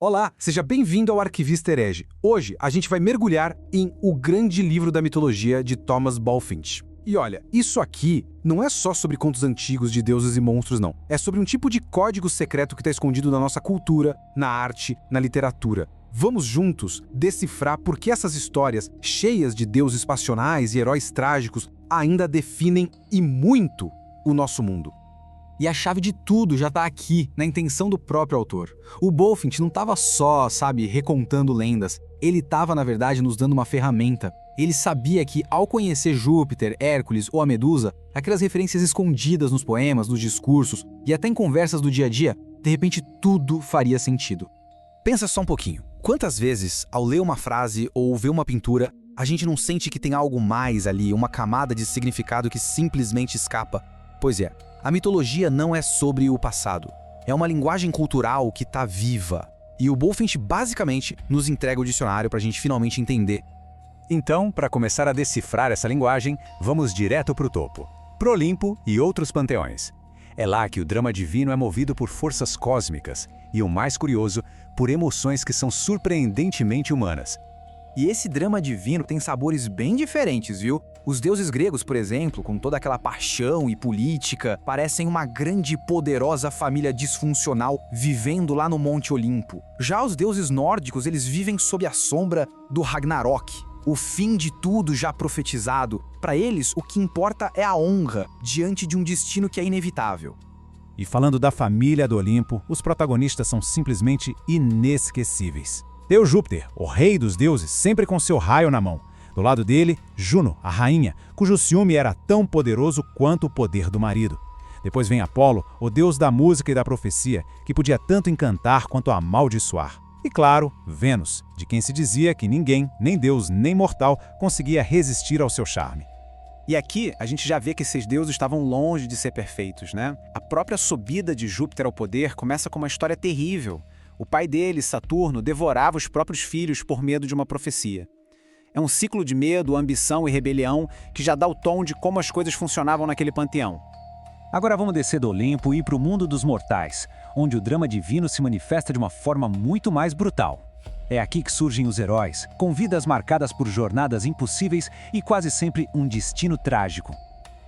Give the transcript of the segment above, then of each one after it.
Olá, seja bem-vindo ao Arquivista Herege. Hoje a gente vai mergulhar em O Grande Livro da Mitologia de Thomas Bulfinch. E olha, isso aqui não é só sobre contos antigos de deuses e monstros, não. É sobre um tipo de código secreto que está escondido na nossa cultura, na arte, na literatura. Vamos juntos decifrar por que essas histórias, cheias de deuses passionais e heróis trágicos, ainda definem e muito o nosso mundo. E a chave de tudo já tá aqui, na intenção do próprio autor. O Bulfinch não estava só, recontando lendas. Ele estava, na verdade, nos dando uma ferramenta. Ele sabia que, ao conhecer Júpiter, Hércules ou a Medusa, aquelas referências escondidas nos poemas, nos discursos e até em conversas do dia a dia, de repente tudo faria sentido. Pensa só um pouquinho. Quantas vezes, ao ler uma frase ou ver uma pintura, a gente não sente que tem algo mais ali, uma camada de significado que simplesmente escapa? Pois é, a mitologia não é sobre o passado. É uma linguagem cultural que está viva. E o Bulfinch basicamente nos entrega o dicionário para a gente finalmente entender. Então, para começar a decifrar essa linguagem, vamos direto para o topo. Pro Olimpo e outros panteões. É lá que o drama divino é movido por forças cósmicas e, o mais curioso, por emoções que são surpreendentemente humanas. E esse drama divino tem sabores bem diferentes, viu? Os deuses gregos, por exemplo, com toda aquela paixão e política, parecem uma grande e poderosa família disfuncional vivendo lá no Monte Olimpo. Já os deuses nórdicos, eles vivem sob a sombra do Ragnarok, o fim de tudo já profetizado. Para eles, o que importa é a honra diante de um destino que é inevitável. E falando da família do Olimpo, os protagonistas são simplesmente inesquecíveis. Deus Júpiter, o rei dos deuses, sempre com seu raio na mão. Do lado dele, Juno, a rainha, cujo ciúme era tão poderoso quanto o poder do marido. Depois vem Apolo, o deus da música e da profecia, que podia tanto encantar quanto amaldiçoar. E claro, Vênus, de quem se dizia que ninguém, nem deus nem mortal, conseguia resistir ao seu charme. E aqui a gente já vê que esses deuses estavam longe de ser perfeitos, né? A própria subida de Júpiter ao poder começa com uma história terrível. O pai dele, Saturno, devorava os próprios filhos por medo de uma profecia. É um ciclo de medo, ambição e rebelião que já dá o tom de como as coisas funcionavam naquele panteão. Agora vamos descer do Olimpo e ir para o mundo dos mortais, onde o drama divino se manifesta de uma forma muito mais brutal. É aqui que surgem os heróis, com vidas marcadas por jornadas impossíveis e quase sempre um destino trágico.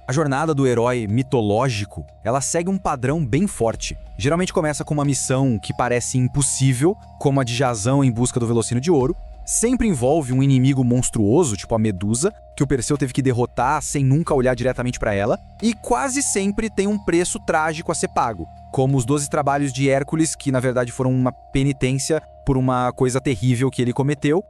A jornada do herói mitológico, ela segue um padrão bem forte. Geralmente começa com uma missão que parece impossível, como a de Jasão em busca do Velocino de Ouro. Sempre envolve um inimigo monstruoso, tipo a Medusa, que o Perseu teve que derrotar sem nunca olhar diretamente para ela. E quase sempre tem um preço trágico a ser pago, como os 12 trabalhos de Hércules, que na verdade foram uma penitência por uma coisa terrível que ele cometeu.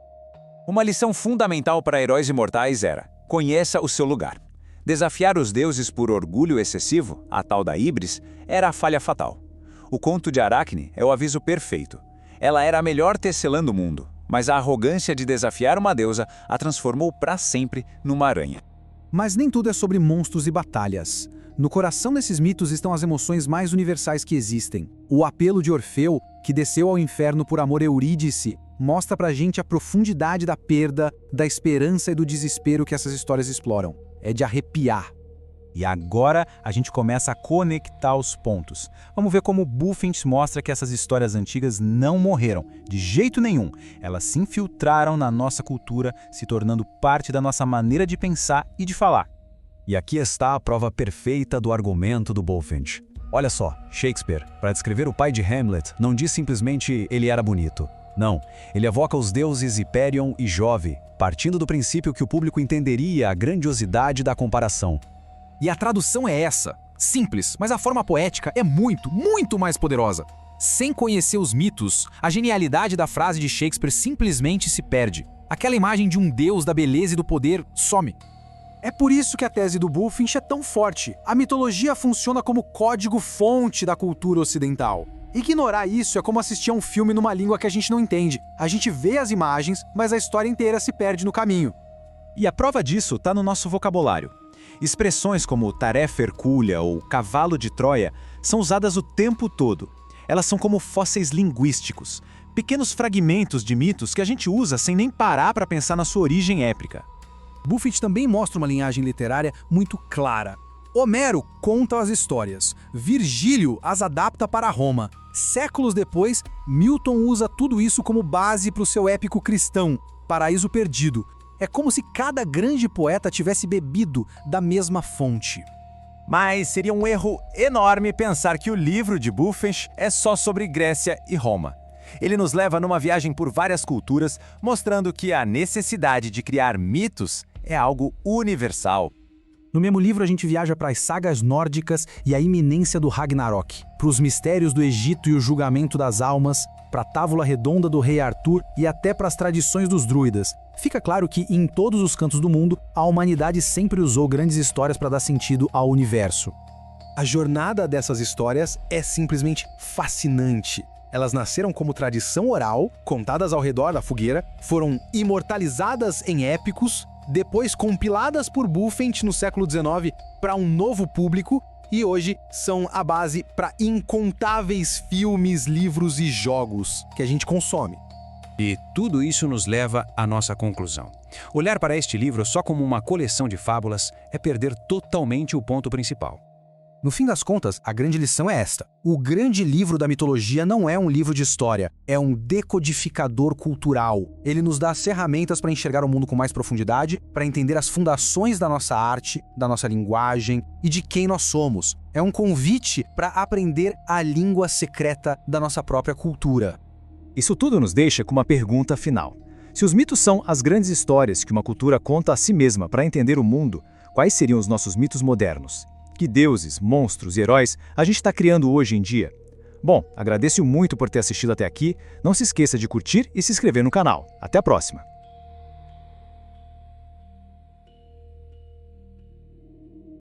Uma lição fundamental para heróis imortais era: conheça o seu lugar. Desafiar os deuses por orgulho excessivo, a tal da híbris, era a falha fatal. O conto de Aracne é o aviso perfeito. Ela era a melhor tecelã do mundo, mas a arrogância de desafiar uma deusa a transformou para sempre numa aranha. Mas nem tudo é sobre monstros e batalhas. No coração desses mitos estão as emoções mais universais que existem. O apelo de Orfeu, que desceu ao inferno por amor a Eurídice, mostra pra gente a profundidade da perda, da esperança e do desespero que essas histórias exploram. É de arrepiar. E agora a gente começa a conectar os pontos. Vamos ver como Bulfinch mostra que essas histórias antigas não morreram, de jeito nenhum. Elas se infiltraram na nossa cultura, se tornando parte da nossa maneira de pensar e de falar. E aqui está a prova perfeita do argumento do Bulfinch. Olha só, Shakespeare, para descrever o pai de Hamlet, não diz simplesmente ele era bonito. Não, ele evoca os deuses Hiperion e Jove, partindo do princípio que o público entenderia a grandiosidade da comparação. E a tradução é essa. Simples, mas a forma poética é muito mais poderosa. Sem conhecer os mitos, a genialidade da frase de Shakespeare simplesmente se perde. Aquela imagem de um deus da beleza e do poder some. É por isso que a tese do Bulfinch é tão forte. A mitologia funciona como código-fonte da cultura ocidental. Ignorar isso é como assistir a um filme numa língua que a gente não entende. A gente vê as imagens, mas a história inteira se perde no caminho. E a prova disso está no nosso vocabulário. Expressões como tarefa hercúlea ou cavalo de Troia são usadas o tempo todo. Elas são como fósseis linguísticos, pequenos fragmentos de mitos que a gente usa sem nem parar para pensar na sua origem épica. Bulfinch também mostra uma linhagem literária muito clara. Homero conta as histórias, Virgílio as adapta para Roma, Séculos depois, Milton usa tudo isso como base para o seu épico cristão, Paraíso Perdido. É como se cada grande poeta tivesse bebido da mesma fonte. Mas seria um erro enorme pensar que o livro de Bulfinch é só sobre Grécia e Roma. Ele nos leva numa viagem por várias culturas, mostrando que a necessidade de criar mitos é algo universal. No mesmo livro, a gente viaja para as sagas nórdicas e a iminência do Ragnarok, para os mistérios do Egito e o julgamento das almas, para a tábua redonda do rei Arthur e até para as tradições dos druidas. Fica claro que, em todos os cantos do mundo, a humanidade sempre usou grandes histórias para dar sentido ao universo. A jornada dessas histórias é simplesmente fascinante. Elas nasceram como tradição oral, contadas ao redor da fogueira, foram imortalizadas em épicos, depois compiladas por Bulfinch no século XIX para um novo público e hoje são a base para incontáveis filmes, livros e jogos que a gente consome. E tudo isso nos leva à nossa conclusão. Olhar para este livro só como uma coleção de fábulas é perder totalmente o ponto principal. No fim das contas, a grande lição é esta. O grande livro da mitologia não é um livro de história, é um decodificador cultural. Ele nos dá as ferramentas para enxergar o mundo com mais profundidade, para entender as fundações da nossa arte, da nossa linguagem e de quem nós somos. É um convite para aprender a língua secreta da nossa própria cultura. Isso tudo nos deixa com uma pergunta final. Se os mitos são as grandes histórias que uma cultura conta a si mesma para entender o mundo, quais seriam os nossos mitos modernos? Que deuses, monstros e heróis a gente está criando hoje em dia? Bom, agradeço muito por ter assistido até aqui, não se esqueça de curtir e se inscrever no canal. Até a próxima!